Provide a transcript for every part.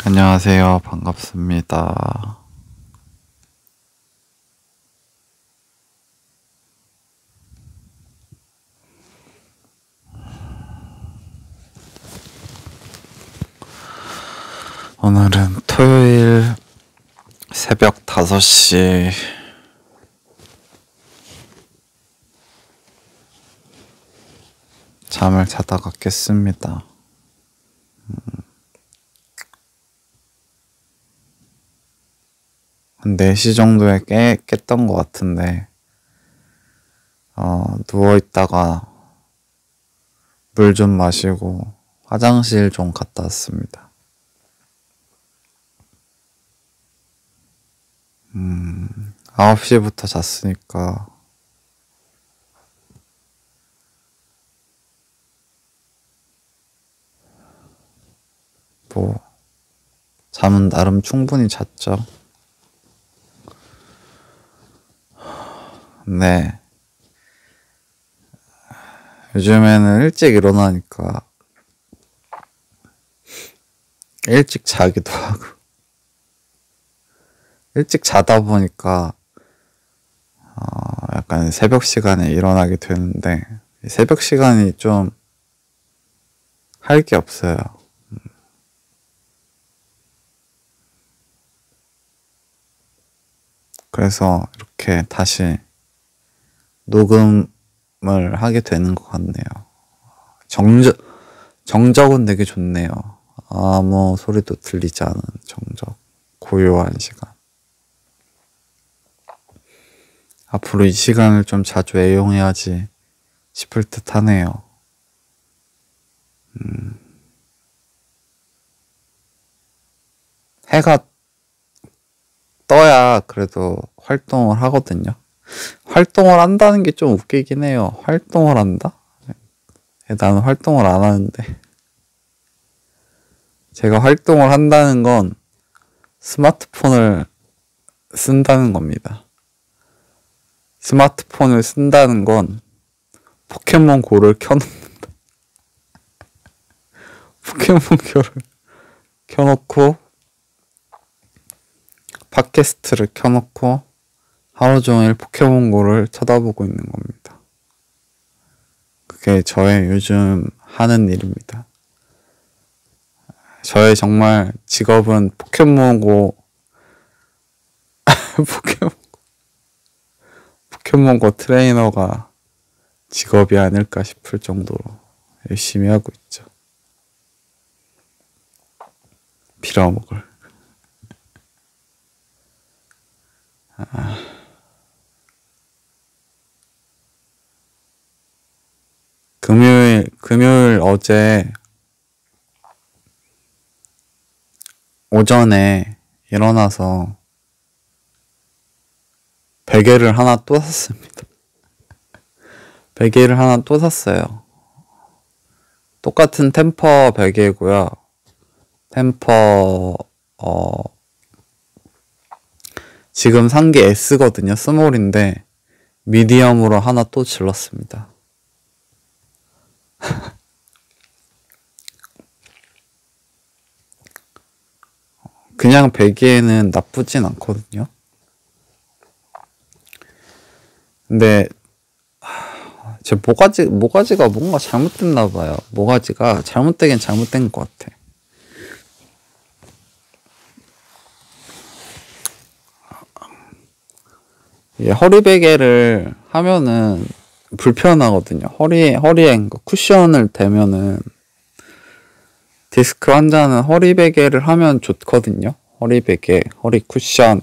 안녕하세요. 반갑습니다. 오늘은 토요일 새벽 5시 잠을 자다가 깼습니다. 한 4시 정도에 깼던 것 같은데 누워있다가 물 좀 마시고 화장실 좀 갔다 왔습니다. 9시부터 잤으니까 잠은 나름 충분히 잤죠. 네. 요즘에는 일찍 일어나니까 일찍 자기도 하고 일찍 자다 보니까 약간 새벽 시간에 일어나게 되는데 새벽 시간이 좀 할 게 없어요. 그래서 이렇게 다시 녹음을 하게 되는 것 같네요. 정적은 되게 좋네요. 아무 소리도 들리지 않은 정적, 고요한 시간. 앞으로 이 시간을 좀 자주 애용해야지 싶을 듯 하네요. 해가 떠야 그래도 활동을 하거든요. 활동을 한다는 게 좀 웃기긴 해요. 활동을 한다? 나는 활동을 안 하는데. 제가 활동을 한다는 건 스마트폰을 쓴다는 겁니다. 스마트폰을 쓴다는 건 포켓몬고를 켜놓는다. 포켓몬고를 켜놓고 팟캐스트를 켜놓고 하루 종일 포켓몬고를 쳐다보고 있는 겁니다. 그게 저의 요즘 하는 일입니다. 저의 정말 직업은 포켓몬고 포켓몬고 트레이너가 직업이 아닐까 싶을 정도로 열심히 하고 있죠. 빌어먹을. 금요일 어제 오전에 일어나서 베개를 하나 또 샀습니다. 베개를 하나 또 샀어요. 똑같은 템퍼 베개고요. 템퍼 지금 산 게 S거든요. 스몰인데 미디엄으로 하나 또 질렀습니다. 그냥 베개는 나쁘진 않거든요. 근데 제 모가지가 뭔가 잘못됐나 봐요. 모가지가 잘못되긴 잘못된 것 같아. 허리 베개를 하면은 불편하거든요. 허리에 쿠션을 대면은 디스크 환자는 허리 베개를 하면 좋거든요. 허리 베개, 허리 쿠션,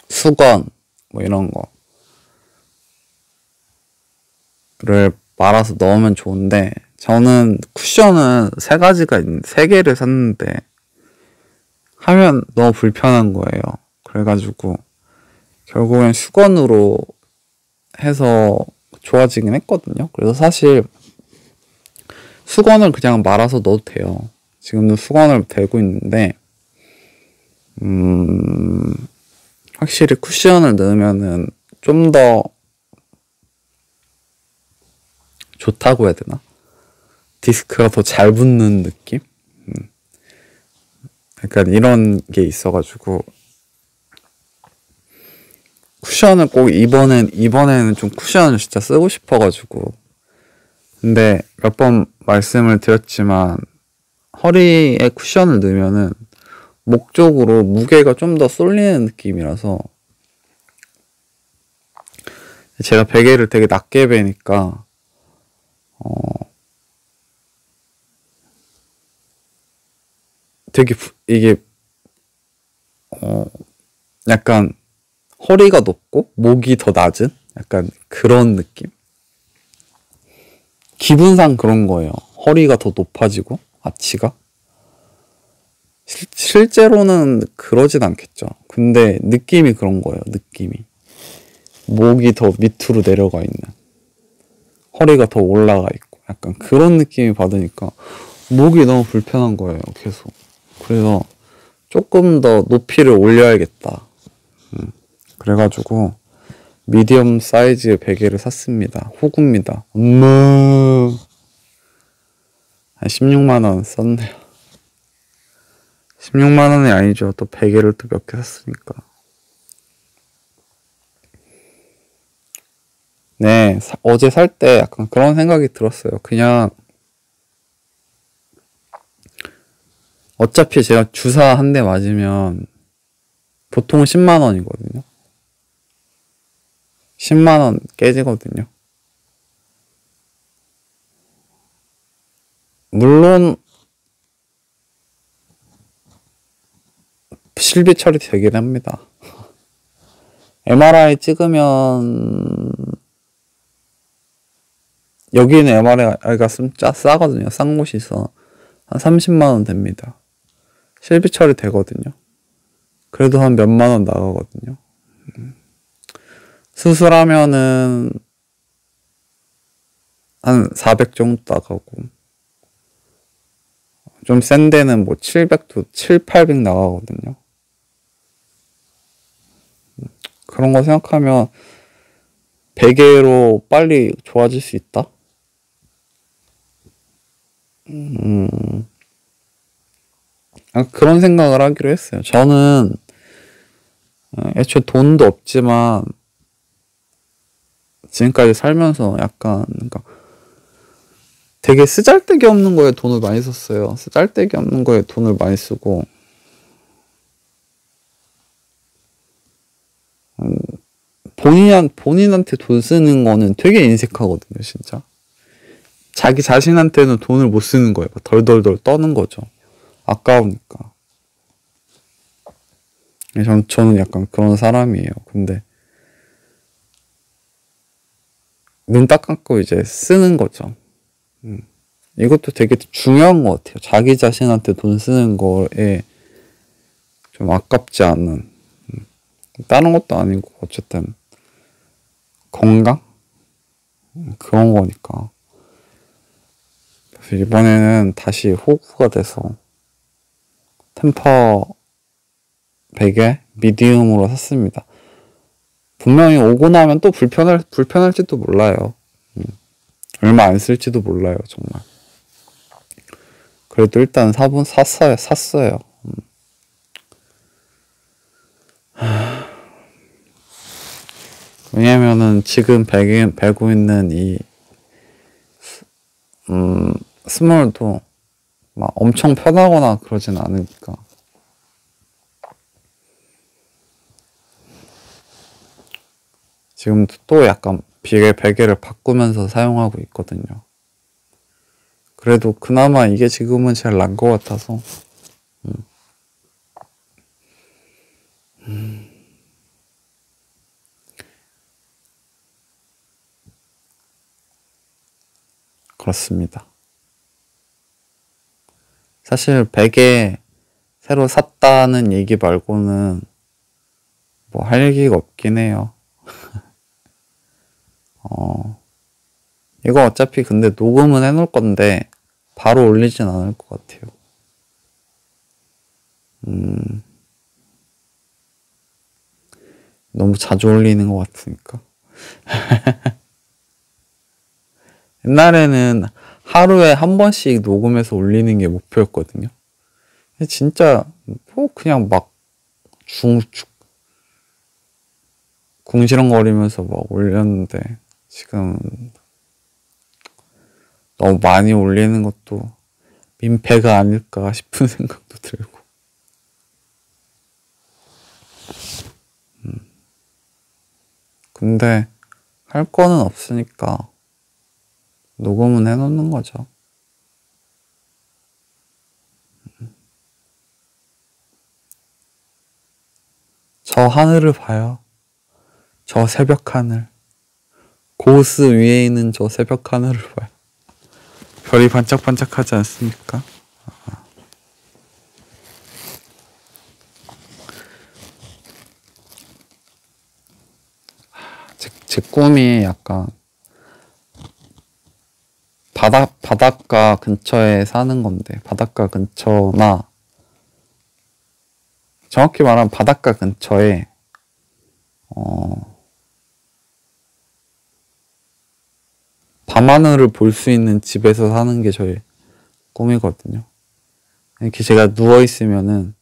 수건 뭐 이런 거를 말아서 넣으면 좋은데 저는 쿠션은 3개를 샀는데 하면 너무 불편한 거예요. 그래가지고 결국엔 수건으로 해서 좋아지긴 했거든요. 그래서 사실 수건을 그냥 말아서 넣어도 돼요. 지금도 수건을 대고 있는데 확실히 쿠션을 넣으면은 좀 더 좋다고 해야 되나? 디스크가 더 잘 붙는 느낌? 약간 이런 게 있어가지고 쿠션을 꼭 이번에는 좀 쿠션을 진짜 쓰고 싶어가지고. 근데 몇 번 말씀을 드렸지만 허리에 쿠션을 넣으면은 목 쪽으로 무게가 좀 더 쏠리는 느낌이라서 제가 베개를 되게 낮게 베니까 되게 이게 약간 허리가 높고 목이 더 낮은 약간 그런 느낌? 기분상 그런 거예요. 허리가 더 높아지고 아치가 실제로는 그러진 않겠죠. 근데 느낌이 그런 거예요. 느낌이 목이 더 밑으로 내려가 있는, 허리가 더 올라가 있고 약간 그런 느낌이 받으니까 목이 너무 불편한 거예요. 계속. 그래서 조금 더 높이를 올려야겠다. 그래가지고 미디엄 사이즈의 베개를 샀습니다. 호구입니다. 한 16만 원 썼네요. 16만 원이 아니죠. 또 베개를 또 몇 개 샀으니까. 네, 어제 살 때 약간 그런 생각이 들었어요. 그냥 어차피 제가 주사 한 대 맞으면 보통 10만 원이거든요. 10만 원 깨지거든요. 물론 실비 처리 되긴 합니다. MRI 찍으면 여기는 MRI가 좀 싸거든요. 싼 곳이 있어. 한 30만 원 됩니다. 실비 처리 되거든요. 그래도 한 몇만 원 나가거든요. 수술하면은 한 400 정도 나가고, 좀 센 데는 뭐 700도 7, 800 나가거든요. 그런 거 생각하면 베개로 빨리 좋아질 수 있다? 그런 생각을 하기로 했어요. 저는 애초에 돈도 없지만 지금까지 살면서 약간 그러니까 되게 쓰잘데기 없는 거에 돈을 많이 썼어요. 쓰잘데기 없는 거에 돈을 많이 쓰고 본인한테 돈 쓰는 거는 되게 인색하거든요, 진짜. 자기 자신한테는 돈을 못 쓰는 거예요. 덜덜덜 떠는 거죠. 아까우니까. 저는 약간 그런 사람이에요. 근데 눈 딱 감고 이제 쓰는 거죠. 이것도 되게 중요한 것 같아요. 자기 자신한테 돈 쓰는 거에 좀 아깝지 않은. 다른 것도 아니고 어쨌든 건강? 그런 거니까. 그래서 이번에는 다시 호구가 돼서 템퍼 베개 미디움으로 샀습니다. 분명히 오고 나면 또 불편할지도 몰라요. 얼마 안 쓸지도 몰라요, 정말. 그래도 일단 샀어요. 왜냐면은 지금 베고 있는 이 스몰도 막 엄청 편하거나 그러진 않으니까. 지금 또 약간 베개를 바꾸면서 사용하고 있거든요. 그래도 그나마 이게 지금은 제일 나은 것 같아서. 그렇습니다. 사실 베개 새로 샀다는 얘기 말고는 뭐 할 얘기가 없긴 해요. 이거 어차피 근데 녹음은 해놓을 건데 바로 올리진 않을 것 같아요. 너무 자주 올리는 것 같으니까. 옛날에는 하루에 한 번씩 녹음해서 올리는 게 목표였거든요. 진짜 뭐 그냥 막 궁시렁거리면서 막 올렸는데 지금 너무 많이 올리는 것도 민폐가 아닐까 싶은 생각도 들고. 근데 할 거는 없으니까 녹음은 해놓는 거죠. 저 하늘을 봐요. 저 새벽 하늘. 고스 위에 있는 저 새벽 하늘을 봐요. 별이 반짝반짝하지 않습니까? 제 꿈이 약간 바닷가 근처에 사는 건데, 바닷가 근처나, 정확히 말하면 바닷가 근처에, 밤하늘을 볼 수 있는 집에서 사는 게 저의 꿈이거든요. 이렇게 제가 누워있으면은,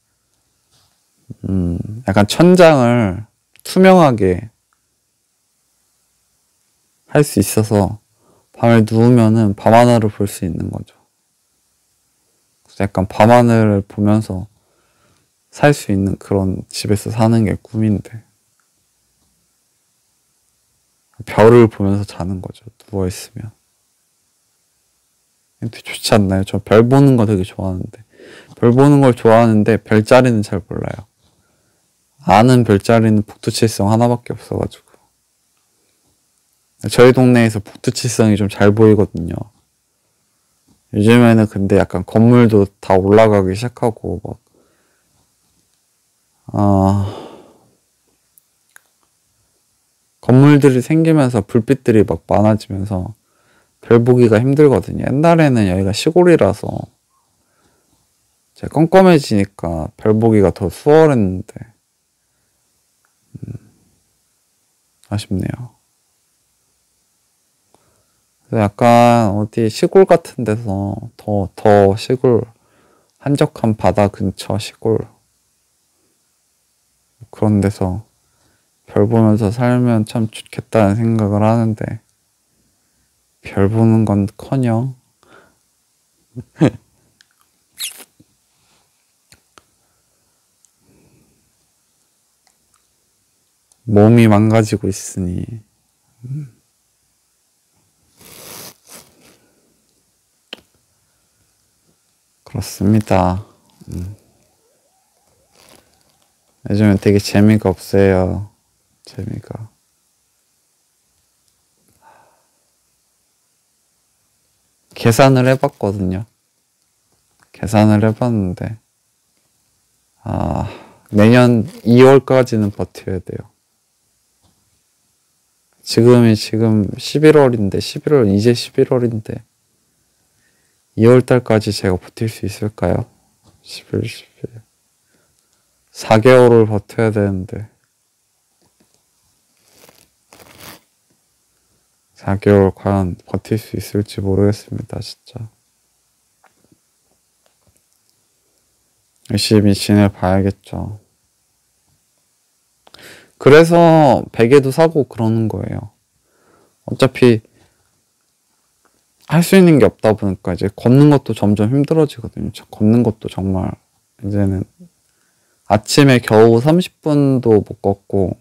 약간 천장을 투명하게 할 수 있어서, 밤에 누우면은 밤하늘을 볼 수 있는 거죠. 그래서 약간 밤하늘을 보면서 살 수 있는 그런 집에서 사는 게 꿈인데, 별을 보면서 자는 거죠. 누워있으면. 되게 좋지 않나요? 저 별 보는 거 되게 좋아하는데, 별 보는 걸 좋아하는데 별자리는 잘 몰라요. 아는 별자리는 북두칠성 하나밖에 없어가지고. 저희 동네에서 북두칠성이 좀 잘 보이거든요. 요즘에는 근데 약간 건물도 다 올라가기 시작하고 건물들이 생기면서 불빛들이 막 많아지면서 별 보기가 힘들거든요. 옛날에는 여기가 시골이라서 껌껌해지니까 별 보기가 더 수월했는데 아쉽네요. 약간 어디 시골 같은 데서 더 시골, 한적한 바다 근처 시골 그런 데서 별 보면서 살면 참 좋겠다는 생각을 하는데 별 보는 건커녕 몸이 망가지고 있으니 그렇습니다. 요즘엔 되게 재미가 없어요. 재미가. 계산을 해봤거든요. 계산을 해봤는데 내년 2월까지는 버텨야 돼요. 지금 11월인데 11월 이제 11월인데 2월달까지 제가 버틸 수 있을까요? 11, 4개월을 버텨야 되는데 4개월 과연 버틸 수 있을지 모르겠습니다. 진짜 열심히 지내봐야겠죠. 그래서 베개도 사고 그러는 거예요. 어차피 할 수 있는 게 없다 보니까 이제 걷는 것도 점점 힘들어지거든요. 걷는 것도 정말 이제는 아침에 겨우 30분도 못 걷고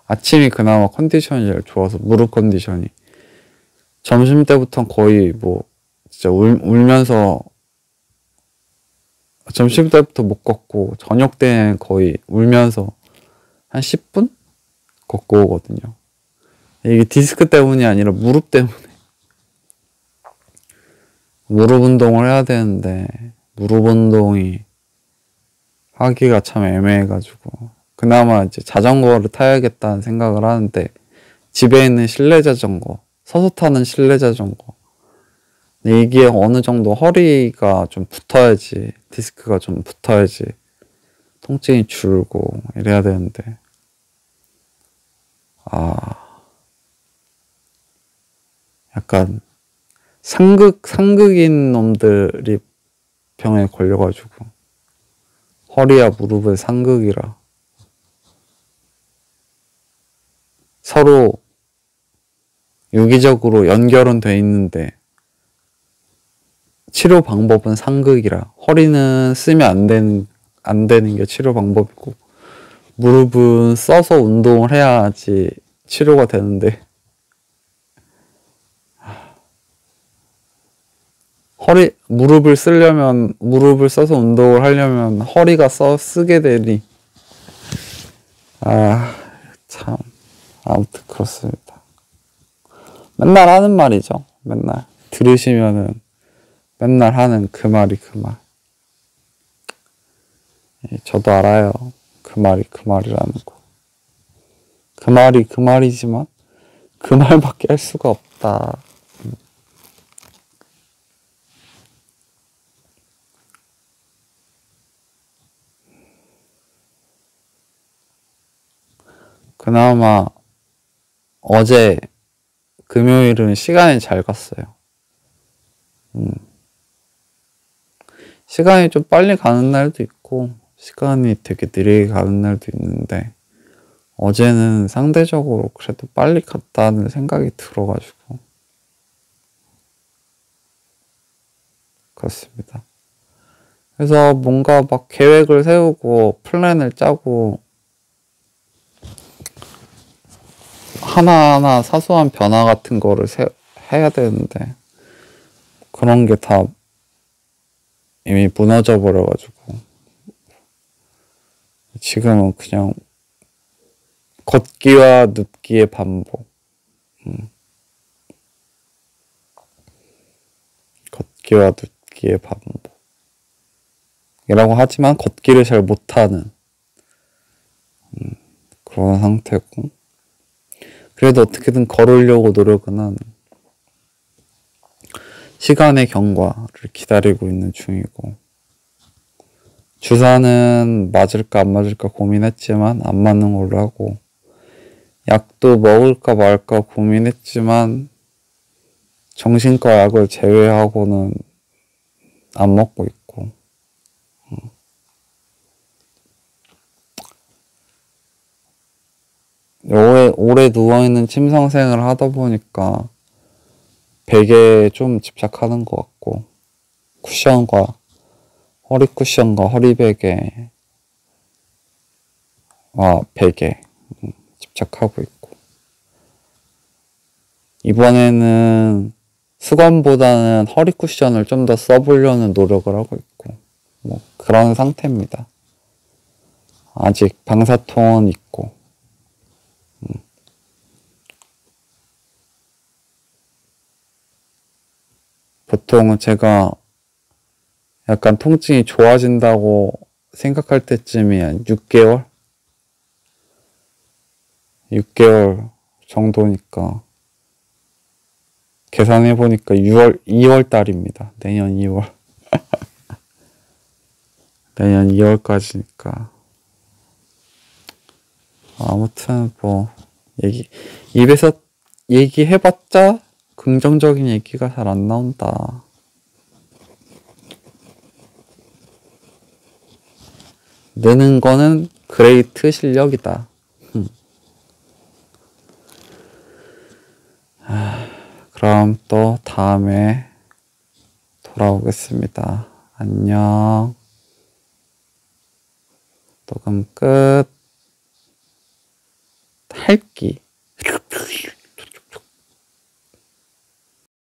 아침이 그나마 컨디션이 제일 좋아서 무릎 컨디션이 점심 때부터는 거의 진짜 울면서 점심 때부터 못 걷고 저녁 때는 거의 울면서 한 10분 걷고 오거든요. 이게 디스크 때문이 아니라 무릎 때문에 무릎 운동을 해야 되는데 무릎 운동이 하기가 참 애매해가지고 그나마 이제 자전거를 타야겠다는 생각을 하는데 집에 있는 실내 자전거 서서 타는 실내 자전거 근데 이게 어느 정도 허리가 좀 붙어야지 디스크가 좀 붙어야지 통증이 줄고 이래야 되는데 약간 상극인 놈들이 병에 걸려가지고 허리와 무릎은 상극이라 서로 유기적으로 연결은 돼 있는데 치료 방법은 상극이라 허리는 쓰면 안 되는 게 치료 방법이고 무릎은 써서 운동을 해야지 치료가 되는데 무릎을 써서 운동을 하려면 허리가 쓰게 되니 참 아무튼 그렇습니다. 맨날 하는 말이죠. 맨날 들으시면은 맨날 하는 그 말이 그 말. 저도 알아요. 그 말이 그 말이라는 거. 그 말이 그 말이지만 그 말밖에 할 수가 없다. 그나마 어제 금요일은 시간이 잘 갔어요. 시간이 좀 빨리 가는 날도 있고 시간이 되게 느리게 가는 날도 있는데 어제는 상대적으로 그래도 빨리 갔다는 생각이 들어가지고 그렇습니다. 그래서 뭔가 막 계획을 세우고 플랜을 짜고 하나하나 사소한 변화 같은 거를 해야 되는데 그런 게 다 이미 무너져 버려가지고 지금은 그냥 걷기와 눕기의 반복. 걷기와 눕기의 반복. 이라고 하지만 걷기를 잘 못하는 그런 상태고 그래도 어떻게든 걸으려고 노력은 하는 시간의 경과를 기다리고 있는 중이고 주사는 맞을까 안 맞을까 고민했지만 안 맞는 걸로 하고 약도 먹을까 말까 고민했지만 정신과 약을 제외하고는 안 먹고 있고 오래 누워있는 침상생활을 하다 보니까 베개에 좀 집착하는 것 같고 허리 쿠션과 허리 베개와 베개 집착하고 있고 이번에는 수건보다는 허리 쿠션을 좀 더 써보려는 노력을 하고 있고 뭐 그런 상태입니다. 아직 방사통은 있고 보통은 제가 약간 통증이 좋아진다고 생각할 때쯤이 한 6개월 정도니까 계산해보니까 2월 달입니다. 내년 2월. 내년 2월까지니까. 아무튼 뭐 입에서 얘기해봤자 긍정적인 얘기가 잘 안 나온다. 느는 거는 그레이트 실력이다. 그럼 또 다음에 돌아오겠습니다. 안녕. 녹음 끝. 할기.